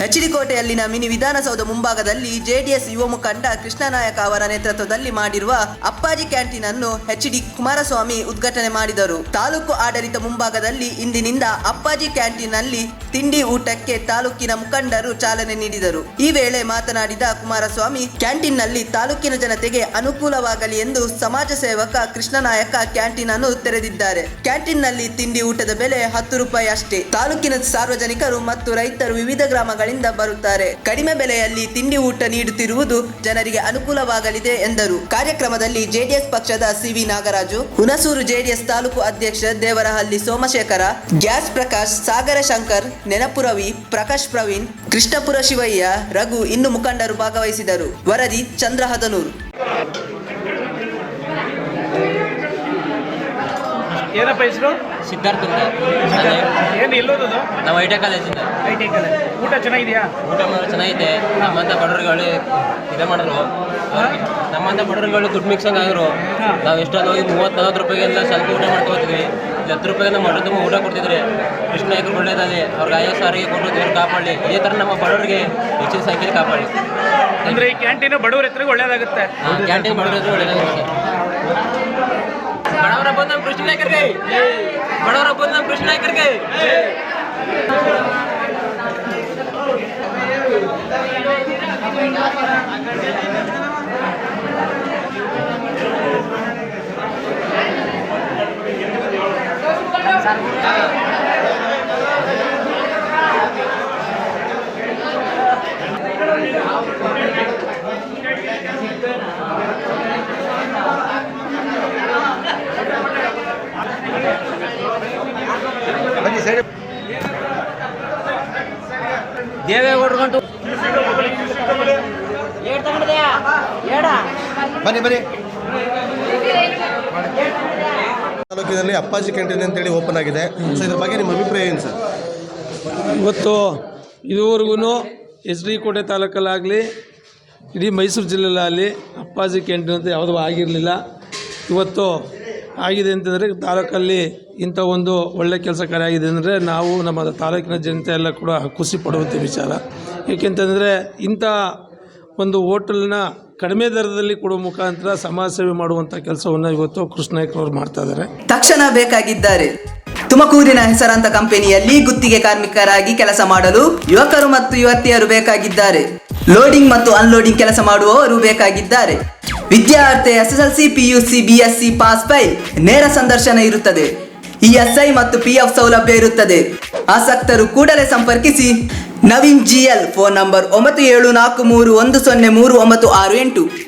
H D. ಕೋಟೆಯಲ್ಲಿನ mini Vidhana Soudha ಮುಂಭಾಗದಲ್ಲಿ JDS ಯುವ ಮುಖಂಡ ಕೃಷ್ಣನಾಯಕ ಅವರ ನೇತೃತ್ವದಲ್ಲಿ ಮಾಡಿರುವ ಅಪ್ಪಾಜಿ ಕ್ಯಾಂಟೀನ್ ಅನ್ನು ಎಚ್.ಡಿ. ಕುಮಾರಸ್ವಾಮಿ ಉದ್ಘಾಟನೆ ಮಾಡಿದರು. ತಾಲೂಕು ಆಡಳಿತ ಮುಂಭಾಗದಲ್ಲಿ ಇಂದಿನಿಂದ ಅಪ್ಪಾಜಿ ಕ್ಯಾಂಟೀನ್ ನಲ್ಲಿ ತಿಂಡಿ ಊಟಕ್ಕೆ ತಾಲೂಕಿನ ಮುಖಂಡರು ಚಾಲನೆ ನೀಡಿದರು. ಈ ವೇಳೆ ಮಾತನಾಡಿದ ಕುಮಾರಸ್ವಾಮಿ, ಕ್ಯಾಂಟೀನ್ ನಲ್ಲಿ ತಾಲೂಕಿನ ಜನತೆಗೆ ಅನುಕೂಲವಾಗಲಿ ಎಂದು ಸಮಾಜ ಸೇವಕ ಕೃಷ್ಣನಾಯಕ ಕ್ಯಾಂಟೀನ್ ಅನ್ನು ತೆರೆದಿದ್ದಾರೆ. ಕ್ಯಾಂಟೀನ್ ನಲ್ಲಿ ತಿಂಡಿ ಊಟದ ಬೆಲೆ 10 ರೂಪಾಯಿ ಅಷ್ಟೇ. ತಾಲೂಕಿನ ಸಾರ್ವಜನಿಕರು ಮತ್ತು ರೈತರು ವಿವಿಧ ಗ್ರಾಮಗಳ ಬರುತ್ತಾರೆ. ಕಡಿಮೆ ಬೆಲೆಯಲ್ಲಿ ತಿಂಡಿ ಊಟ ನೀಡುತ್ತಿರುವುದು ಜನರಿಗೆ ಅನುಕೂಲವಾಗಲಿದೆ ಎಂದರು. ಕಾರ್ಯಕ್ರಮದಲ್ಲಿ ಜೆಡಿಎಸ್ ಪಕ್ಷದ ಸಿ.ವಿ. ನಾಗರಾಜು, ಹುಣಸೂರು ಜೆಡಿಎಸ್ ತಾಲೂಕು ಅಧ್ಯಕ್ಷ ದೇವರಹಳ್ಳಿ ಸೋಮಶೇಖರ, ಗ್ಯಾಸ್ ಪ್ರಕಾಶ್, ಸಾಗರ ಶಂಕರ್, ನೆನಪು ರವಿ, ಪ್ರಕಾಶ್ ಪ್ರವೀಣ್, ಕೃಷ್ಣಪುರ ಶಿವಯ್ಯ, ರಘು ಇನ್ನು ಮುಖಂಡರು ಭಾಗವಹಿಸಿದರು. ವರದಿ ಚಂದ್ರ ಹದನೂರು. ಏನಪ್ಪ ಹೆಸರು? ಸಿದ್ಧಾರ್ಥ ಅಂತ. ಏನು ಎಲ್ಲೋದು? ನಾವು ಐ ಟಿ ಕಾಲೇಜಿಂದ. ಊಟ ಚೆನ್ನಾಗಿದೆಯಾ? ಊಟ ಚೆನ್ನಾಗಿದೆ. ನಮ್ಮಂಥ ಬಡವರುಗಳು ಇದೇ ಮಾಡಿದ್ರು. ನಮ್ಮಂಥ ಬಡವರುಗಳು ದುಡ್ಡು ಮಿಕ್ಸಂಗ್ ಆಗಿರು. ನಾವು ಎಷ್ಟೊಂದು ಹೋಗಿ 30-40 ರೂಪಾಯಿಗೆಲ್ಲ ಸ್ವಲ್ಪ ಊಟ ಮಾಡ್ಕೊತೀವಿ. 10 ರೂಪಾಯಿಗೆ ನಮ್ಮ ಮಠ ತುಂಬ ಊಟ ಕೊಡ್ತಿದ್ರೆ ಕೃಷ್ಣ ನಾಯಕರು ಒಳ್ಳೇದಾಗಲಿ, ಅವ್ರಿಗೆ 50 ಸಾರಿಗೆ ಕೊಟ್ಟು ದೇವ್ರು ಕಾಪಾಡಲಿ. ಇದೇ ಥರ ನಮ್ಮ ಬಡವರಿಗೆ ಹೆಚ್ಚಿನ ಸಂಖ್ಯೆಯಲ್ಲಿ ಕಾಪಾಡಲಿ. ಅಂದರೆ ಈ ಕ್ಯಾಂಟೀನ್ ಬಡವ್ರ ಹೆಸರಿಗೆ ಒಳ್ಳೇದಾಗುತ್ತೆ. ಕ್ಯಾಂಟೀನ್ ಬಡವ್ರ ಹೆಸರು ಒಳ್ಳೇದಾಗುತ್ತೆ. ಬಡವರ ಬಂದು ನಮ್ಮ ಕೃಷ್ಣ ನಾಯಕರಿಗೆ, ಬಡವರ ಬಂದು ನಮ್ಮ ಕೃಷ್ಣ ನಾಯಕರಿಗೆ. ದೇವೇಗೌಡರು ಬನ್ನಿ ತಾಲೂಕಿನಲ್ಲಿ ಅಪ್ಪಾಜಿ ಕ್ಯಾಂಟೀನ್ ಅಂತೇಳಿ ಓಪನ್ ಆಗಿದೆ. ಸೊ ಇದ್ರ ಬಗ್ಗೆ ನಿಮ್ಮ ಅಭಿಪ್ರಾಯ ಏನು ಸರ್? ಇವತ್ತು ಇದುವರೆಗೂ ಎಚ್.ಡಿ. ಕೋಟೆ ತಾಲೂಕಲ್ಲಾಗಲಿ ಇಡೀ ಮೈಸೂರು ಜಿಲ್ಲೆಯಲ್ಲಿ ಅಪ್ಪಾಜಿ ಕ್ಯಾಂಟೀನ್ ಅಂತ ಯಾವುದೂ ಆಗಿರಲಿಲ್ಲ. ಇವತ್ತು ಆಗಿದೆ ಅಂತಂದರೆ ತಾಲೂಕಲ್ಲಿ ಇಂಥ ಒಂದು ಒಳ್ಳೆ ಕೆಲಸ ಕಾರ್ಯ ಆಗಿದೆ ಅಂದರೆ ನಾವು ನಮ್ಮ ತಾಲೂಕಿನ ಜನತೆ ಎಲ್ಲ ಕೂಡ ಖುಷಿ ಪಡುವಂಥ ವಿಚಾರ. ಏಕೆಂತಂದರೆ ಇಂಥ ಒಂದು ಹೋಟೆಲ್ನ ಕಡಿಮೆ ದರದಲ್ಲಿ ಕೊಡುವ ಮುಖಾಂತರ ಸಮಾಜ ಸೇವೆ ಮಾಡುವಂಥ ಕೆಲಸವನ್ನು ಇವತ್ತು ಕೃಷ್ಣ ನಾಯಕರವರು ಮಾಡ್ತಾ ಇದ್ದಾರೆ. ತಕ್ಷಣ ಬೇಕಾಗಿದ್ದಾರೆ. ತುಮಕೂರಿನ ಹೆಸರಾಂತ ಕಂಪನಿಯಲ್ಲಿ ಗುತ್ತಿಗೆ ಕಾರ್ಮಿಕರಾಗಿ ಕೆಲಸ ಮಾಡಲು ಯುವಕರು ಮತ್ತು ಯುವತಿಯರು ಬೇಕಾಗಿದ್ದಾರೆ. ಲೋಡಿಂಗ್ ಮತ್ತು ಅನ್ಲೋಡಿಂಗ್ ಕೆಲಸ ಮಾಡುವವರು ಬೇಕಾಗಿದ್ದಾರೆ. ವಿದ್ಯಾರ್ಥಿ SSLC, PUC, BSc pass file. ನೇರ ಸಂದರ್ಶನ ಇರುತ್ತದೆ. ESI ಮತ್ತು PF ಸೌಲಭ್ಯ ಇರುತ್ತದೆ. ಆಸಕ್ತರು ಕೂಡಲೇ ಸಂಪರ್ಕಿಸಿ. Naveen GL, phone number 9743103968.